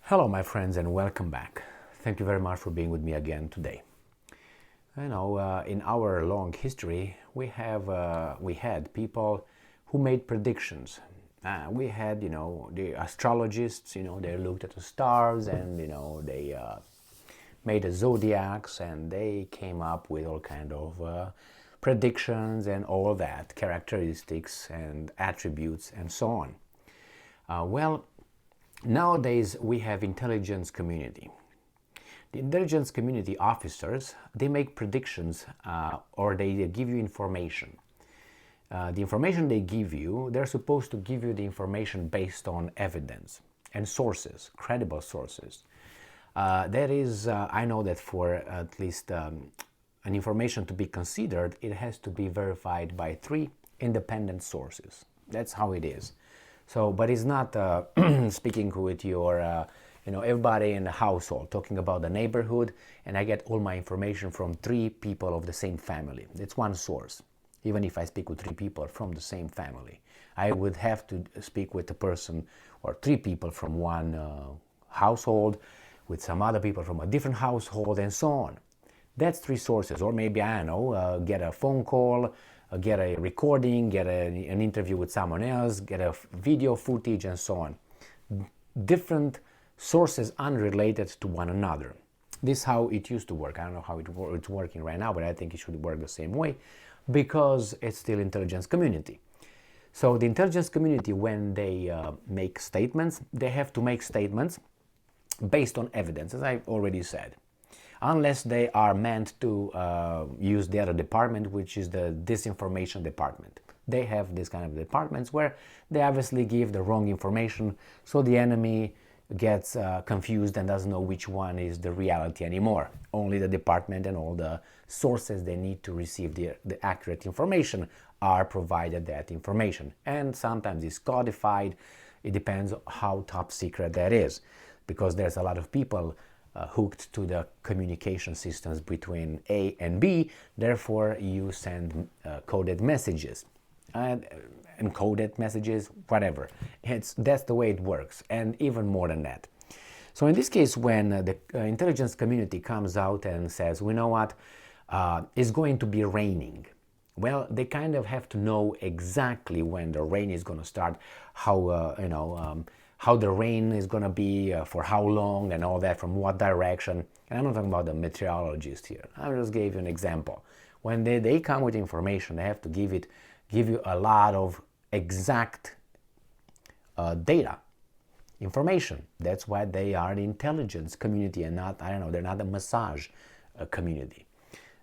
Hello, my friends, and welcome back. Thank you very much for being with me again today. In our long history, we had people who made predictions. We had, the astrologists. They looked at the stars and they made the zodiacs, and they came up with all kind of predictions and all that, characteristics and attributes and so on. Nowadays, we have intelligence community. The intelligence community officers, they make predictions or they give you information. The information they give you, they're supposed to give you the information based on evidence and sources, credible sources. I know that for at least an information to be considered, it has to be verified by 3 independent sources. That's how it is. So, but it's not speaking with your, everybody in the household, talking about the neighborhood, and I get all my information from 3 people of the same family. It's one source. Even if I speak with 3 people from the same family, I would have to speak with a person or 3 people from one household, with some other people from a different household, and so on. That's 3 sources. Or maybe, I don't know, get a phone call, get a recording, get an interview with someone else, get a video footage, and so on. Different sources unrelated to one another. This is how it used to work. I don't know how it's working right now, but I think it should work the same way because it's still intelligence community. So the intelligence community, when they make statements, they have to make statements based on evidence, as I already said. Unless they are meant to use the other department, which is the disinformation department. They have this kind of departments where they obviously give the wrong information, so the enemy gets confused and doesn't know which one is the reality anymore. Only the department and all the sources they need to receive the accurate information are provided that information. And sometimes it's codified. It depends how top secret that is, because there's a lot of people hooked to the communication systems between A and B. Therefore, you send coded messages, encoded messages, whatever. That's the way it works, and even more than that. So in this case, when the intelligence community comes out and says, "We know what, it's going to be raining," well, they kind of have to know exactly when the rain is going to start, how the rain is going to be, for how long, and all that, from what direction. And I'm not talking about the meteorologist here. I just gave you an example. When they come with information, they have to give you a lot of exact data, information. That's why they are the intelligence community and not, they're not a massage community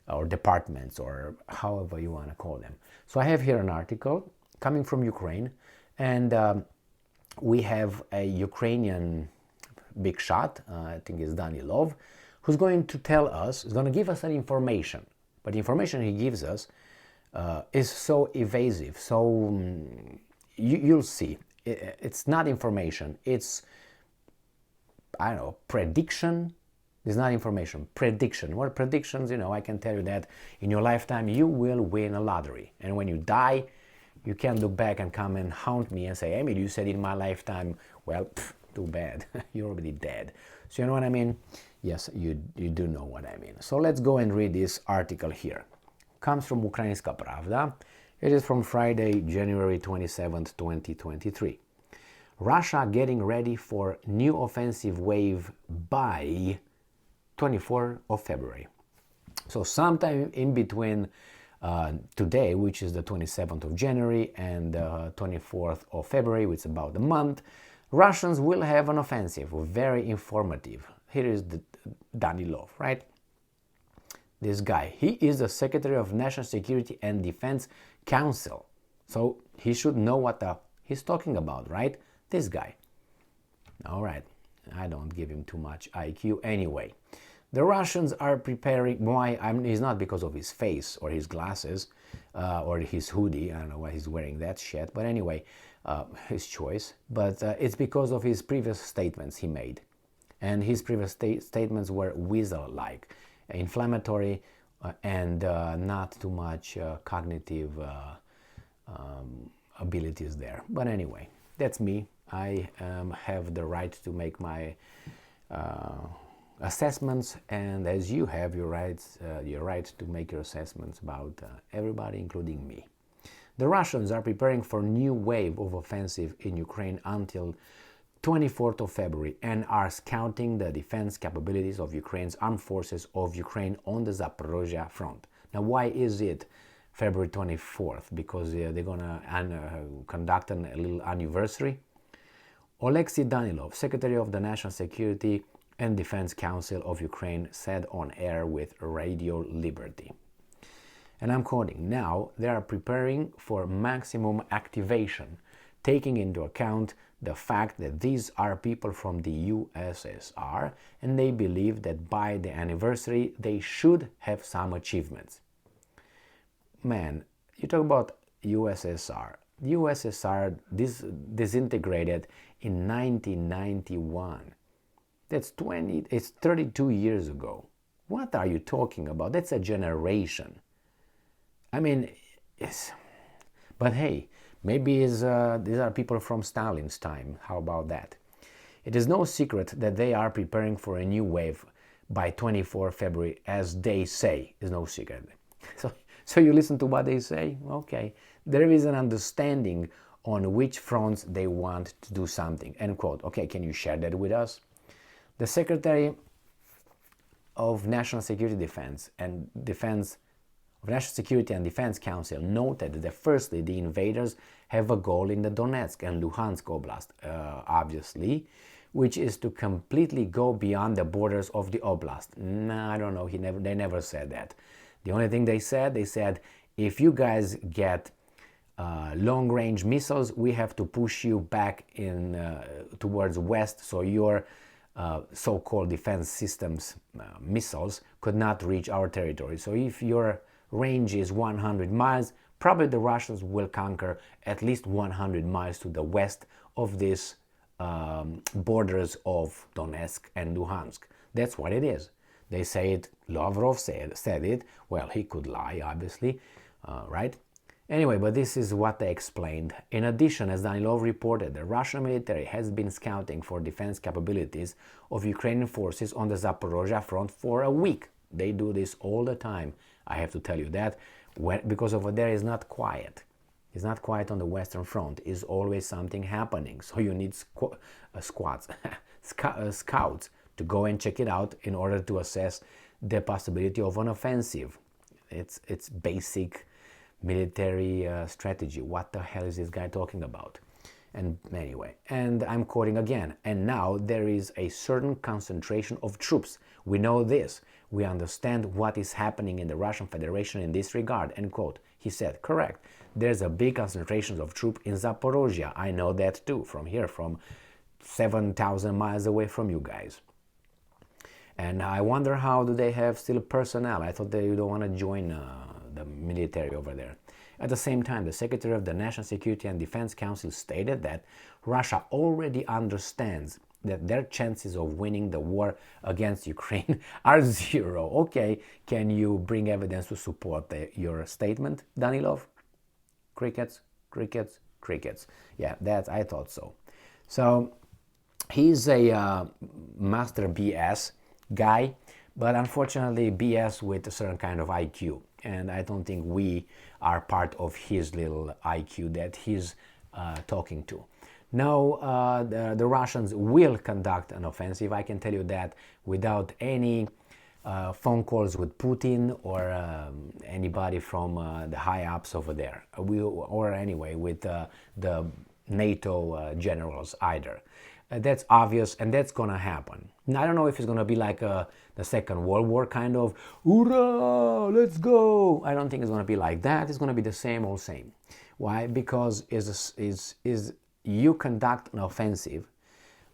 or departments or however you want to call them. So I have here an article coming from Ukraine, and we have a Ukrainian big shot, I think it's Danilov, who's going to tell us, is going to give us an information. But the information he gives us is so evasive, so you'll see. It's not information, it's, prediction. It's not information, prediction. What predictions, I can tell you that in your lifetime you will win a lottery. And when you die, you can't look back and come and haunt me and say, "Emil, you said in my lifetime." Well, too bad. You're already dead. So you know what I mean? Yes, you do know what I mean. So let's go and read this article here. Comes from Ukrainska Pravda. It is from Friday, January 27th, 2023. Russia getting ready for new offensive wave by 24th of February. So sometime in between today, which is the 27th of January, and 24th of February, which is about a month, Russians will have an offensive. Very informative. Here is the Danilov, right? This guy, he is the Secretary of National Security and Defense Council. So he should know what he's talking about, right? This guy. All right. I don't give him too much IQ anyway. The Russians are preparing. Why? It's not because of his face or his glasses or his hoodie. I don't know why he's wearing that shit. But anyway, his choice. But it's because of his previous statements he made. And his previous statements were weasel-like, inflammatory, and not too much cognitive abilities there. But anyway, That's me. I have the right to make my assessments, and as you have your right to make your assessments about everybody, including me. The Russians are preparing for a new wave of offensive in Ukraine until 24th of February and are scouting the defense capabilities of Ukraine's armed forces of Ukraine on the Zaporozhye front. Now, why is it February 24th? Because they're going to conduct a little anniversary. Oleksiy Danilov, Secretary of the National Security and Defense Council of Ukraine, said on air with Radio Liberty. And I'm quoting, now they are preparing for maximum activation, taking into account the fact that these are people from the USSR, and they believe that by the anniversary they should have some achievements. Man, you talk about USSR. The USSR disintegrated in 1991. It's 32 years ago. What are you talking about? That's a generation. I mean, yes. But hey, maybe these are people from Stalin's time. How about that? It is no secret that they are preparing for a new wave by 24 February, as they say. It's no secret. So you listen to what they say? Okay. There is an understanding on which fronts they want to do something. End quote. Okay, can you share that with us? The Secretary of National Security and Defense Council noted that firstly, the invaders have a goal in the Donetsk and Luhansk Oblast, obviously, which is to completely go beyond the borders of the oblast. No, I don't know. They never said that. The only thing they said, if you guys get long-range missiles, we have to push you back in towards west, so your so-called defense systems missiles could not reach our territory. So if your range is 100 miles, probably the Russians will conquer at least 100 miles to the west of these borders of Donetsk and Luhansk. That's what it is. They say it, Lavrov said it. Well, he could lie, obviously, right? Anyway, but this is what they explained. In addition, as Danilov reported, the Russian military has been scouting for defense capabilities of Ukrainian forces on the Zaporozhye front for a week. They do this all the time. I have to tell you that, because over there is not quiet. It's not quiet on the Western Front. It's always something happening. So you need scouts to go and check it out in order to assess the possibility of an offensive. It's basic military strategy. What the hell is this guy talking about? And anyway, and I'm quoting again, and now there is a certain concentration of troops. We know this. We understand what is happening in the Russian Federation in this regard, end quote. He said, correct. There's a big concentration of troops in Zaporozhye. I know that too, from here, from 7,000 miles away from you guys. And I wonder how do they have still personnel. I thought they don't want to join the military over there. At the same time, the Secretary of the National Security and Defense Council stated that Russia already understands that their chances of winning the war against Ukraine are zero. Okay, can you bring evidence to support your statement, Danilov? Crickets, crickets, crickets. Yeah, I thought so. So he's a master BS guy, but unfortunately BS with a certain kind of IQ. And I don't think we are part of his little IQ that he's talking to. No, the Russians will conduct an offensive, I can tell you that, without any phone calls with Putin or anybody from the high-ups over there, or anyway with the NATO generals either. That's obvious, and that's gonna happen. Now, I don't know if it's gonna be like the Second World War kind of, hoorah, let's go. I don't think it's gonna be like that. It's gonna be the same old same. Why? Because you conduct an offensive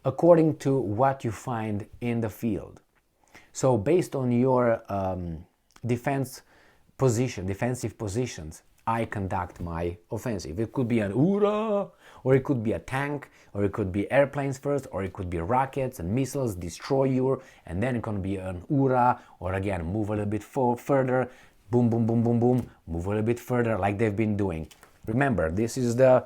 according to what you find in the field. So based on your defensive positions, I conduct my offensive. It could be an hoorah, or it could be a tank, or it could be airplanes first, or it could be rockets and missiles, destroy you, and then it can be an hoorah, or again, move a little bit further, boom, boom, boom, boom, boom, move a little bit further, like they've been doing. Remember, this is the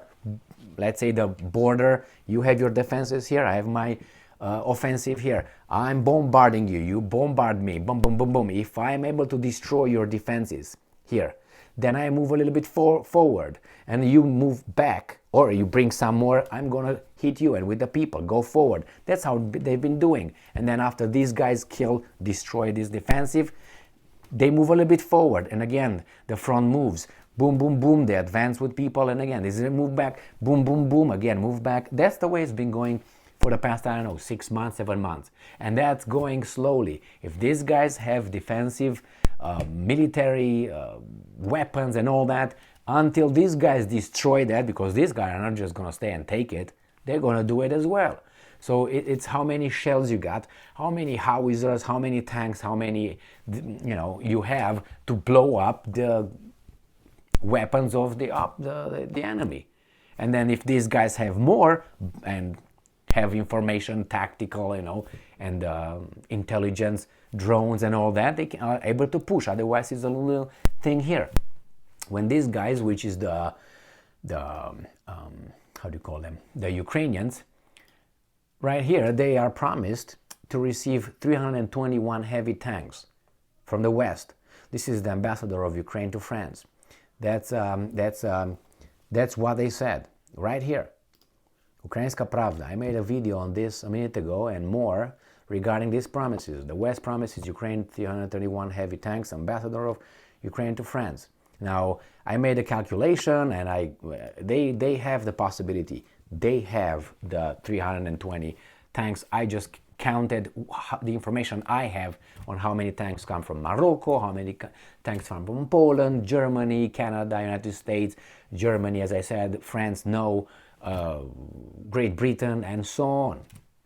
let's say the border, you have your defenses here, I have my offensive here. I'm bombarding you, you bombard me, boom, boom, boom, boom. If I'm able to destroy your defenses here, then I move a little bit forward and you move back, or you bring some more, I'm gonna hit you, and with the people, go forward. That's how they've been doing. And then after these guys destroy this defensive, they move a little bit forward, and again, the front moves. Boom, boom, boom, they advance with people, and again, they move back, boom, boom, boom, again, move back. That's the way it's been going for the past, I don't know, 6 months, 7 months. And that's going slowly. If these guys have defensive military weapons and all that, until these guys destroy that, because these guys are not just going to stay and take it, they're going to do it as well. So it's how many shells you got, how many howitzers, how many tanks, how many you have to blow up the weapons of the enemy. And then if these guys have more and have information, tactical, and intelligence, drones and all that, they are able to push. Otherwise, it's a little thing here. When these guys, which is the how do you call them? The Ukrainians, right here, they are promised to receive 321 heavy tanks from the West. This is the ambassador of Ukraine to France. That's what they said right here. Ukrainska Pravda. I made a video on this a minute ago and more regarding these promises. The West promises Ukraine 331 heavy tanks, ambassador of Ukraine to France. Now, I made a calculation, and they have the possibility. They have the 320 tanks. I just counted the information I have on how many tanks come from Morocco, how many tanks come from Poland, Germany, Canada, United States, Germany, as I said, France, no, Great Britain, and so on.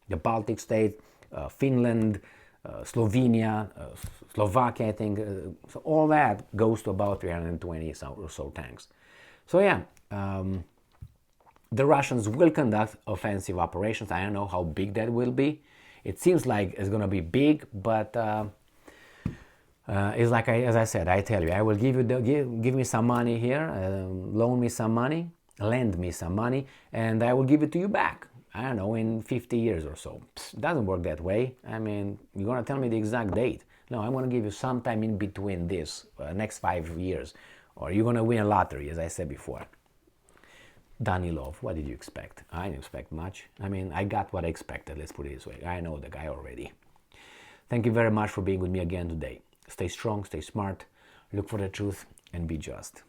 The Baltic states, Finland, Slovenia, Slovakia, I think. So all that goes to about 320 or so tanks. So yeah, the Russians will conduct offensive operations. I don't know how big that will be. It seems like it's going to be big, but it's like as I said, I tell you, I will give me some money here, loan me some money, lend me some money, and I will give it to you back. I don't know, in 50 years or so. It doesn't work that way. I mean, you're going to tell me the exact date. No, I'm going to give you some time in between this, next 5 years. Or you're going to win a lottery, as I said before. Danilov, what did you expect? I didn't expect much. I mean, I got what I expected, let's put it this way. I know the guy already. Thank you very much for being with me again today. Stay strong, stay smart, look for the truth, and be just.